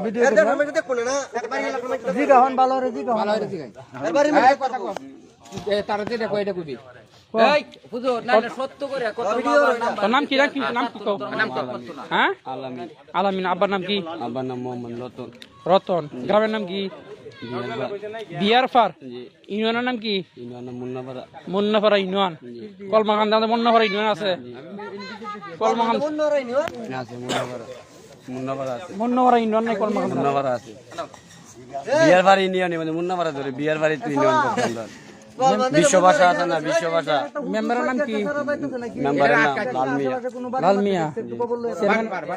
video জিগা হন ভালো রে জিগা ভালো রে জিগা এবারে আমি কথা কও তারতে দেখো এটা কইবি এই হুজুর না সত্য করে কত তোর নাম কি নাম কি কও নাম কত না হ্যাঁ আলামিন আলামিন আব্বার নাম কি আব্বার নাম মোহাম্মদ রতন রতন গ্রামের নাম কি বিয়ারফার ইউনিয়নের নাম কি ইউনিয়ন মুন্নাপাড়া মুন্নাপাড়া ইউনিয়ন কলমাকান্দা মুন্নাপাড়া ইউনিয়ন আছে কলমাকান্দা মুন্নাপাড়া ইউনিয়ন আছে মুন্নাপাড়া আছে মুন্নাপাড়া ইউনিয়ন নাই কলমাকান্দা মুন্নাপাড়া আছে বিয়ারফার ইউনিয়ন মানে মুন্নাপাড়া ধরে বিয়ারফার ইউনিয়ন করতেন বিশ্ব ভাষা আছে না বিশ্ব ভাষা মেম্বারের নাম কি মেম্বারের নাম লালমিয়া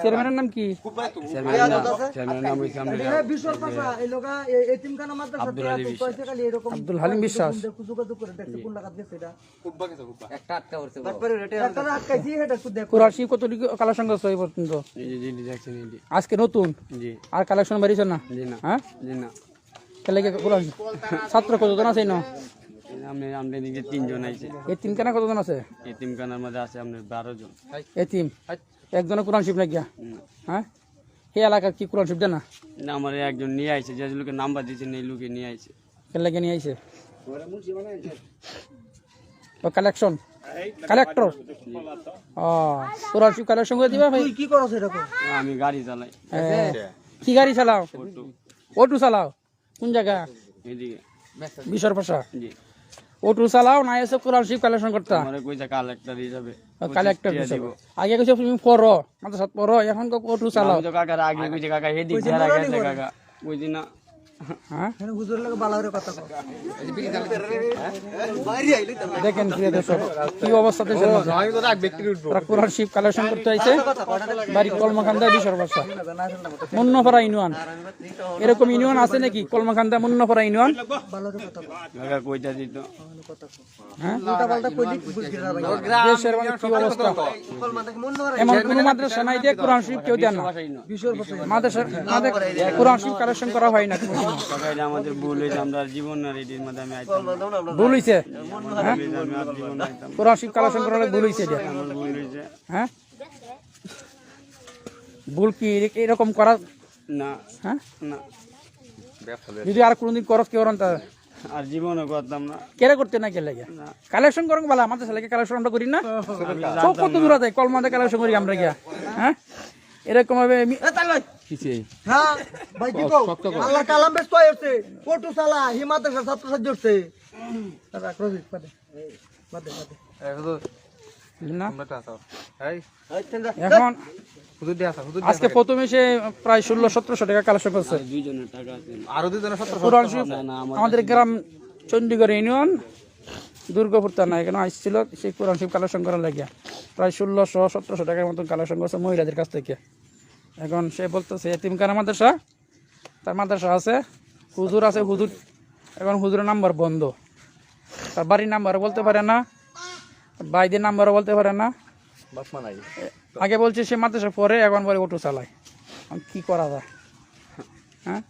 চেয়ারম্যানের নাম কি চেয়ারম্যানের নাম বিশ্বর ভাষা এই লোকা এতিমখানা মাদ্রাসা আব্দুল হালিম বিশ্বাস কোন লাগাত গেছে এটা কুব্বা গেছে কুব্বা একটা আটকা করছে তারপরে রেটে একটা আটকাইছি এটা দেখো কুরআশি কত কালেকশন করছে এই পর্যন্ত জি দেখছেন জি আজকে নতুন জি আর কালেকশন বাড়িছে না জি না হ্যাঁ জি না তাহলে কি কুরআশি ছাত্র কতজন আছে না আমরা দিকে 3 জন আইছে এতিমখানা কতজন আছে এতিমখানার মধ্যে আছে আমরা 12 জন এতিম একজনের কোরআন শিব না গিয়া হ্যাঁ এই এলাকার কি কোরআন শিব না না আমার একজন নিয়ে আইছে যে লোকের নাম্বার দিয়েছে এই লোকে নিয়ে আইছে কেন লাগে নিয়ে আইছে ও কালেকশন কালেক্টর ও কোরআন শিব কালেকশন করে দিবা ভাই কি করছ এরকম আমি গাড়ি চালাই কি গাড়ি চালাও অটো চালাও কোন জায়গা এদিকে বিশর ভাষা জি অটো চালাও না এসে কোরআন শিব কালেকশন করতে আমারে কইছে কালেক্টর হিসাবে কালেক্টর দিব আগে কইছে তুমি পড়ো মাত্র সাত পড়ো এখন অটো চালাও আমি তো কাকার আগে কইছে কাকা হেদি ছেড়া গেছে কাকা কইছি না হ্যাঁ হুজুরের লাগে বালারে কথা কও বাইরে আইলে দেখেন প্রিয় দর্শক কি অবস্থাতে ছিল আমি তো রাখ ব্যক্তি উঠবো কোরআন শিব কালেকশন করতে আইছে বাড়ি কলমাকান্দা বিশর ভাষা মুন্নাপাড়া ইউনিয়ন এরকম ইউনিয়ন আছে নাকি কলমাকান্দা মুন্নাপাড়া ইউনিয়ন বালারে কথা কও কাকা কইতা দিত হ্যাঁ উল্টা পাল্টা কইলি বুঝগিরা ভাই দেশের মানে কি অবস্থা এমন কোন মাদ্রাসা নাই যে কোরআন শিব কেউ দেন না বিশর ভাষা মাদ্রাসা কোরআন শিব কালেকশন করা হয় না কাকা আমাদের ভুল হইছে আমরা জীবন না রেডির মধ্যে আমি আইতাম ভুল হইছে কোরআন শিব কালেকশন করালে ভুল হইছে এটা ভুল হইছে হ্যাঁ ভুল কি এরকম করা না হ্যাঁ না যদি আর কোনদিন করস কেউ আর জীবনে করতাম না কেরে করতে না কে লাগে কালেকশন করুন বলা আমাদের ছেলেকে কালেকশন আমরা করি না সব কত দূর আছে কলমাতে কালেকশন করি আমরা গিয়া হ্যাঁ এরকম ভাবে কিছে হ্যাঁ ভাই কি কও আল্লাহ কালাম বেশ কই হচ্ছে ফটো চালা হিমাতে ছাত্র সাহায্য হচ্ছে দাদা ক্রোজিক পাদে পাদে না আমরা আছো এই এখন হুজুর দি আছে হুজুর আজকে প্রথমে সে প্রায় 1600-1700 টাকা কালেকশন করছে দুইজনের টাকা আছে আর দুইজনের 1700 আমাদের গ্রাম চণ্ডীগড় ইউনিয়ন দুর্গাপুর থানা এখানে আসছিল সেই কোরআন শিব কালেকশন করার লাগিয়া প্রায় 1600-1700 টাকার মতন কালেকশন করছে মহিলাদের কাছ থেকে এখন সে বলতেছে এতিমখানা মাদ্রাসা তার মাদ্রাসা আছে হুজুর আছে হুজুর এখন হুজুরের নাম্বার বন্ধ তার বাড়ির নাম্বারও বলতে পারে না ভাইদের নাম্বারও বলতে পারে না আগে বলছে সে মাদ্রাসা পরে এখন বলে অটো চালায় কি করা যায় হ্যাঁ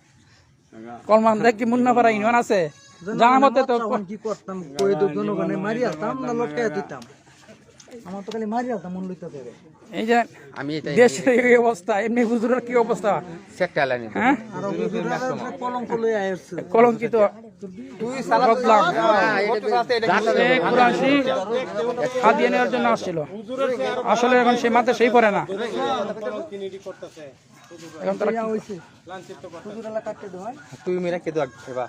কলমাকান্দা কি মুন্নাপাড়া ইউনিয়ন আছে জানা মতে তো কি করতাম কই তো জনগণে মারি আসতাম না লটকায় দিতাম আমার তো খালি মারি আসতাম মন লইতে দেবে এই যে আমি দেশের এই অবস্থা এমনি হুজুরের কি অবস্থা সেকটা লাইনে হ্যাঁ আর হুজুরের কলঙ্ক লই আইছে কলঙ্কিত তুই সালা বদলাম কোরআন শরীফ হাদিয়া নেওয়ার জন্য আসছিল আসলে এখন সে মাতে সেই পড়ে না এখন তারা হইছে হুজুরের কাটতে দাও তুই মেরা কে দাও